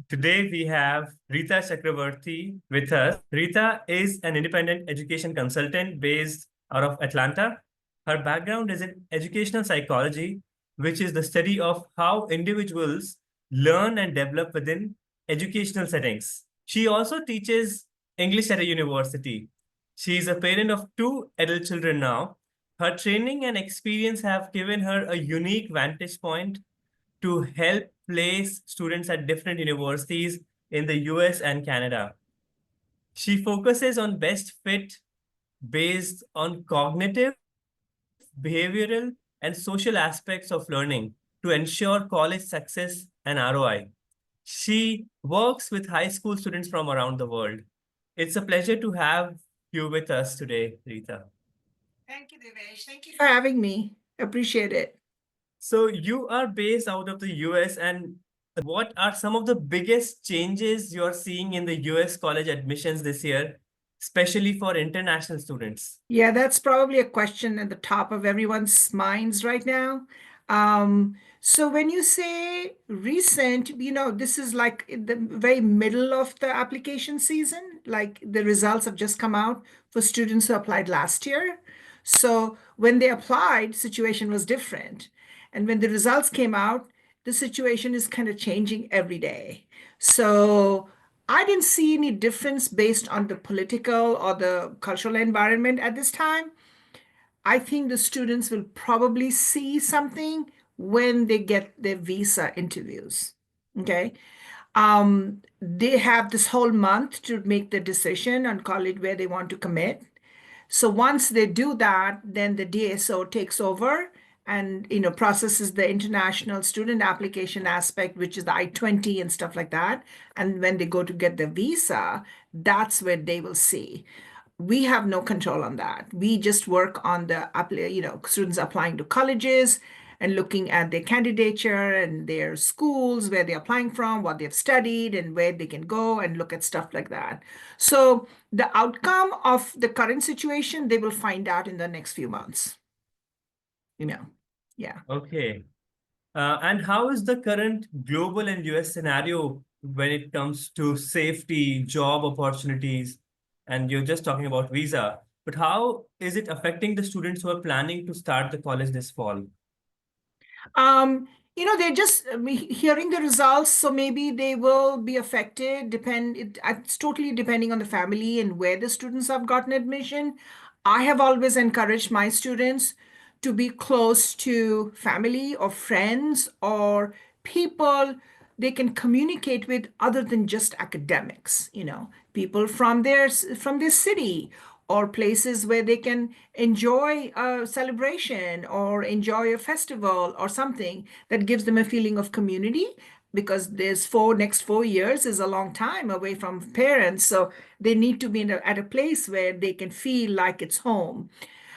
Today we have Rita Chakravorty with us. Rita is an independent education consultant based out of Atlanta. Her background is in educational psychology, which is the study of how individuals learn and develop within educational settings. She also teaches English at a university. She is a parent of two adult children now. Her training and experience have given her a unique vantage point to help place students at different universities in the US and Canada. She focuses on best fit based on cognitive, behavioral, and social aspects of learning to ensure college success and ROI. She works with high school students from around the world. It's a pleasure to have you with us today, Rita. Thank you, Devesh. Thank you for having me. Appreciate it. So you are based out of the US, and what are some of the biggest changes you're seeing in the US college admissions this year, especially for international students? Yeah, that's probably a question at the top of everyone's minds right now. So when you say recent, this is like in the very middle of the application season, like the results have just come out for students who applied last year. So when they applied, situation was different. And when the results came out, the situation is kind of changing every day. So I didn't see any difference based on the political or the cultural environment at this time. I think the students will probably see something when they get their visa interviews. Okay. They have this whole month to make the decision on college where they want to commit. So once they do that, then the DSO takes over and processes the international student application aspect, which is the I-20 and stuff like that. And when they go to get the visa, that's where they will see. We have no control on that. We just work on the students applying to colleges and looking at their candidature and their schools, where they're applying from, what they've studied, and where they can go and look at stuff like that. So the outcome of the current situation, they will find out in the next few months. You know, yeah. Okay. And how is the current global and US scenario when it comes to safety, job opportunities? And you're just talking about visa, but how is it affecting the students who are planning to start the college this fall? They're just hearing the results, so maybe they will be affected. It's totally depending on the family and where the students have gotten admission. I have always encouraged my students to be close to family or friends or people they can communicate with other than just academics, people from their city or places where they can enjoy a celebration or enjoy a festival or something that gives them a feeling of community, because there's next 4 years is a long time away from parents, so they need to be at a place where they can feel like it's home.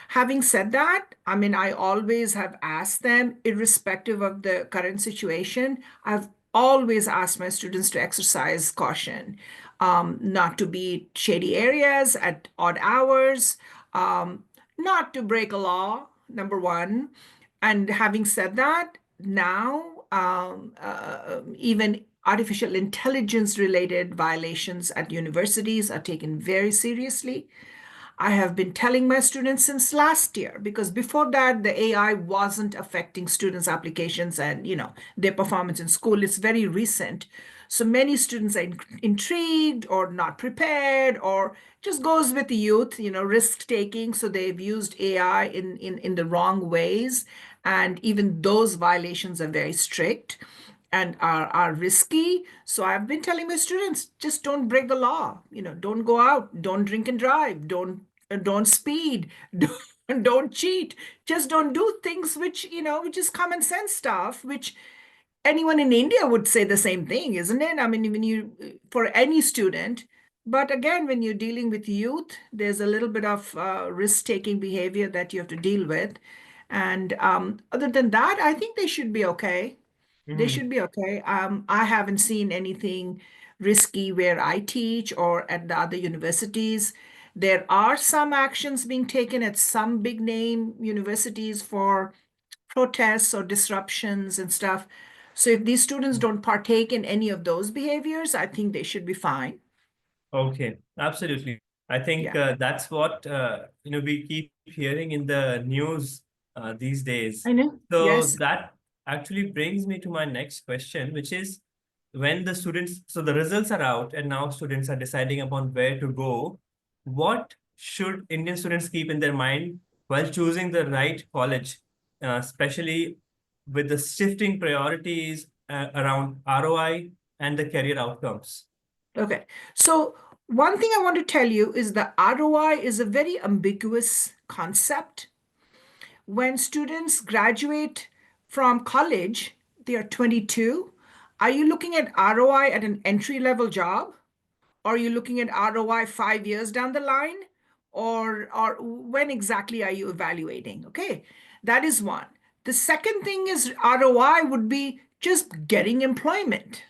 Having said that, I mean, I always have asked them, irrespective of the current situation, I've always asked my students to exercise caution, not to be shady areas at odd hours, not to break a law, number one. And having said that, now even artificial intelligence related violations at universities are taken very seriously. I have been telling my students since last year, because before that the AI wasn't affecting students' applications and their performance in school. It's very recent. So many students are intrigued or not prepared, or just goes with the youth, risk taking. So they've used AI in the wrong ways. And even those violations are very strict and are risky. So I've been telling my students, just don't break the law. Don't go out, don't drink and drive, don't speed, don't cheat. Just don't do things which is common sense stuff, which anyone in India would say the same thing, isn't it? I mean, when for any student. But again, when you're dealing with youth, there's a little bit of risk-taking behavior that you have to deal with. And other than that, I think they should be okay. They Mhm. should be okay. I haven't seen anything risky where I teach or at the other universities. There are some actions being taken at some big name universities for protests or disruptions and stuff. So if these students don't partake in any of those behaviors, I think they should be fine. Okay, absolutely. I think Yeah, that's what we keep hearing in the news these days. I know. So Yes. that actually brings me to my next question, which is when the students, so the results are out and now students are deciding upon where to go, what should Indian students keep in their mind while choosing the right college, especially with the shifting priorities around ROI and the career outcomes? Okay. So one thing I want to tell you is the ROI is a very ambiguous concept. When students graduate from college, they are 22. Are you looking at ROI at an entry level job? Are you looking at ROI 5 years down the line? Or when exactly are you evaluating? Okay, that is one. The second thing is ROI would be just getting employment.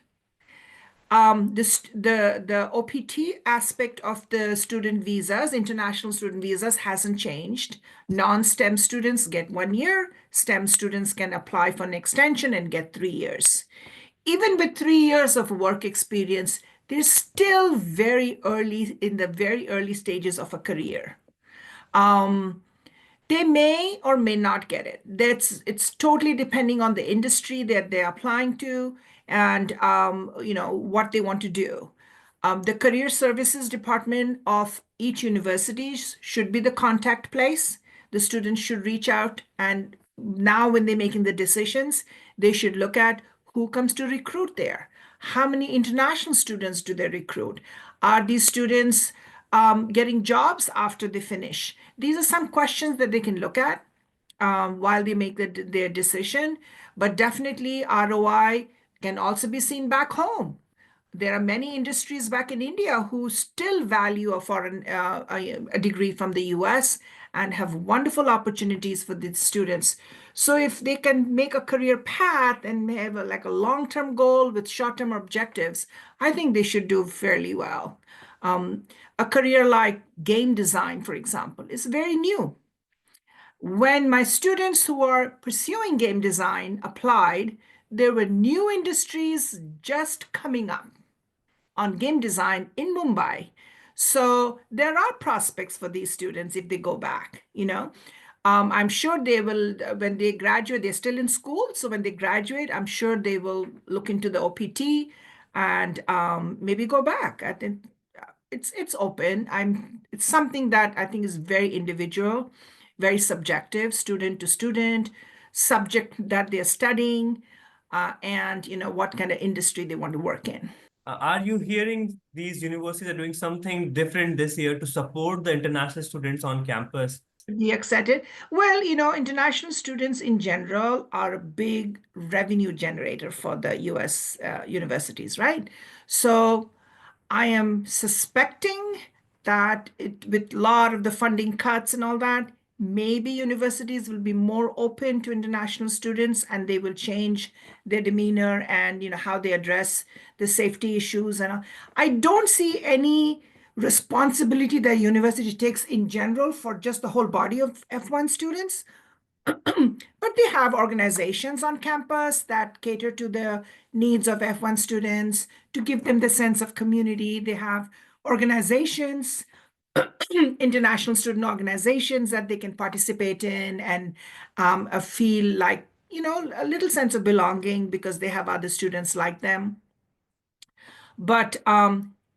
The OPT aspect of the student visas, international student visas, hasn't changed. Non-STEM students get 1 year. STEM students can apply for an extension and get 3 years. Even with 3 years of work experience, they're still very early in the very early stages of a career. Um, they may or may not get it. It's totally depending on the industry that they're applying to and what they want to do. The career services department of each university should be the contact place. The students should reach out, and now when they're making the decisions, they should look at who comes to recruit there. How many international students do they recruit? Are these students getting jobs after they finish? These are some questions that they can look at while they make their decision. But definitely, ROI can also be seen back home. There are many industries back in India who still value a foreign a degree from the US and have wonderful opportunities for the students. So if they can make a career path and have like a long-term goal with short-term objectives, I think they should do fairly well. Um, a career like game design, for example, is very new. When my students who are pursuing game design applied, there were new industries just coming up on game design in Mumbai. So there are prospects for these students if they go back. I'm sure they will, when they graduate, they're still in school. So when they graduate, I'm sure they will look into the OPT and maybe go back. I think it's open. It's something that I think is very individual, very subjective, student to student, subject that they're studying, and what kind of industry they want to work in. Are you hearing these universities are doing something different this year to support the international students on campus? Be excited. Well, international students in general are a big revenue generator for the US universities, right? So I am suspecting that with a lot of the funding cuts and all that, maybe universities will be more open to international students and they will change their demeanor and how they address the safety issues. And I don't see any responsibility that university takes in general for just the whole body of F1 students. But they have organizations on campus that cater to the needs of F1 students to give them the sense of community. They have organizations, international student organizations that they can participate in and feel like, a little sense of belonging because they have other students like them. But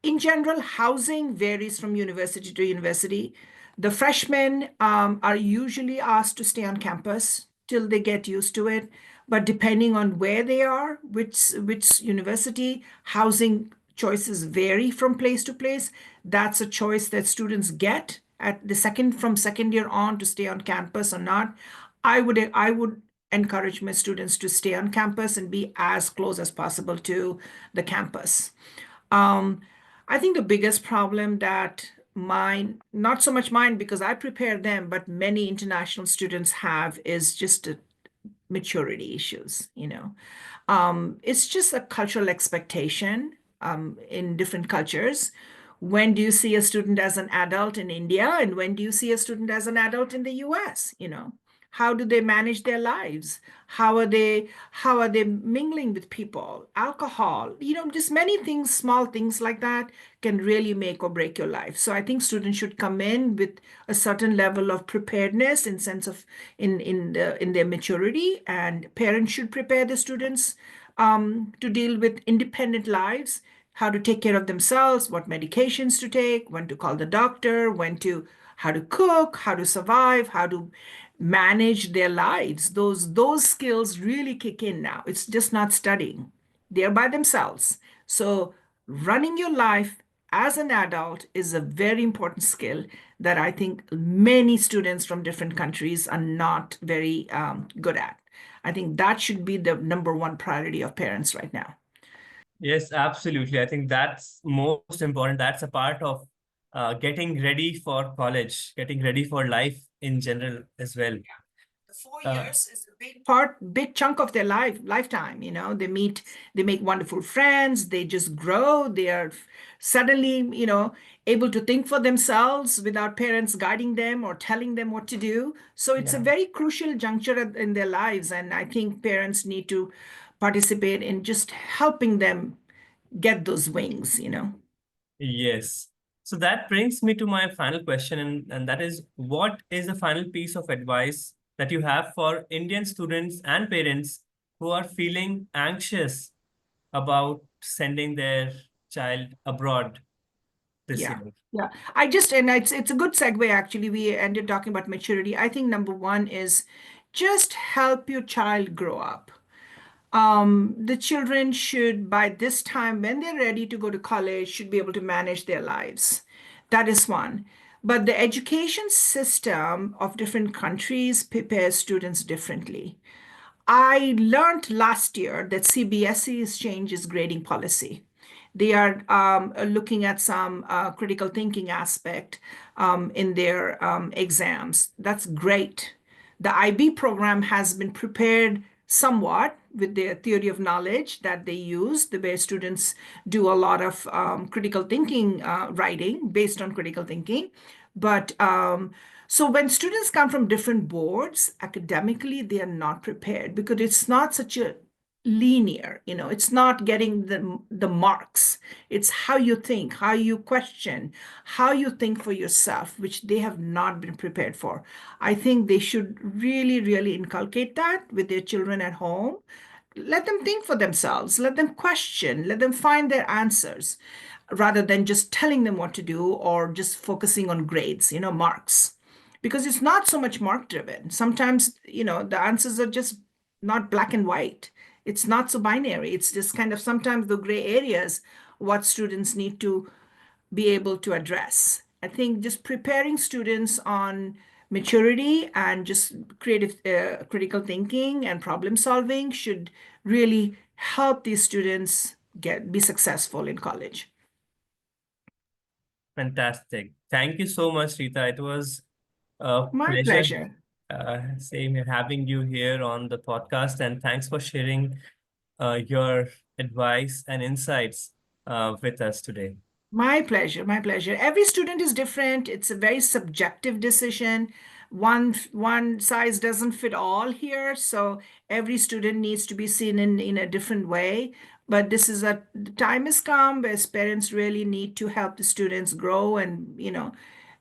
in general, housing varies from university to university. The freshmen are usually asked to stay on campus till they get used to it. But depending on where they are, which university, housing choices vary from place to place. That's a choice that students get at the second year on to stay on campus or not. I would encourage my students to stay on campus and be as close as possible to the campus. Um, I think the biggest problem that not so much mine because I prepare them, but many international students have is just maturity issues. It's just a cultural expectation in different cultures. When do you see a student as an adult in India, and when do you see a student as an adult in the US? How do they manage their lives? How are they mingling with people? Alcohol, just many things, small things like that can really make or break your life. So I think students should come in with a certain level of preparedness in sense of in their maturity, and parents should prepare the students to deal with independent lives, how to take care of themselves, what medications to take, when to call the doctor, how to cook, how to survive, how to manage their lives. Those skills really kick in now. It's just not studying. They're by themselves. So running your life as an adult is a very important skill that I think many students from different countries are not very good at. I think that should be the number one priority of parents right now. Yes, absolutely. I think that's most important. That's a part of getting ready for college, getting ready for life in general as well. The four Uh, years is a big chunk of their lifetime. They make wonderful friends, they just grow, they are suddenly, able to think for themselves without parents guiding them or telling them what to do. So it's a yeah. very crucial juncture in their lives, and I think parents need to participate in just helping them get those wings. Yes. So that brings me to my final question, and that is, what is the final piece of advice that you have for Indian students and parents who are feeling anxious about sending their child abroad this Yeah. year? Yeah. And it's a good segue actually. We ended talking about maturity. I think number one is just help your child grow up. The children should, by this time, when they're ready to go to college, should be able to manage their lives. That is one. But the education system of different countries prepares students differently. I learned last year that CBSE's changed its grading policy. They are looking at some critical thinking aspect in their exams. That's great. The IB program has been prepared somewhat with their theory of knowledge that they use, the way students do a lot of critical thinking writing based on critical thinking. But so when students come from different boards, academically, they are not prepared because it's not such a linear, it's not getting the marks. It's how you think, how you question, how you think for yourself, which they have not been prepared for. I think they should really, really inculcate that with their children at home. Let them think for themselves, let them question, let them find their answers rather than just telling them what to do or just focusing on grades, marks. Because it's not so much mark driven. Sometimes, the answers are just not black and white. It's not so binary. It's just kind of sometimes the gray areas what students need to be able to address. I think just preparing students on maturity and just creative critical thinking and problem solving should really help these students be successful in college. Fantastic. Thank you so much, Rita. It was a My pleasure, pleasure. same here, having you here on the podcast, and thanks for sharing your advice and insights with us today. My pleasure, my pleasure. Every student is different. It's a very subjective decision. One size doesn't fit all here, so every student needs to be seen in a different way. But the time has come where parents really need to help the students grow, and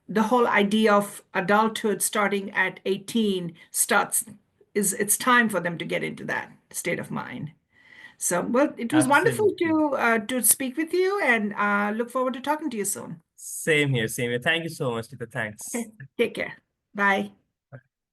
the whole idea of adulthood starting at 18 starts is it's time for them to get into that state of mind. So, well, it was wonderful Absolutely. to speak with you, and look forward to talking to you soon. Same here, same here. Thank you so much, Rita. Okay, Thanks. take care. Bye.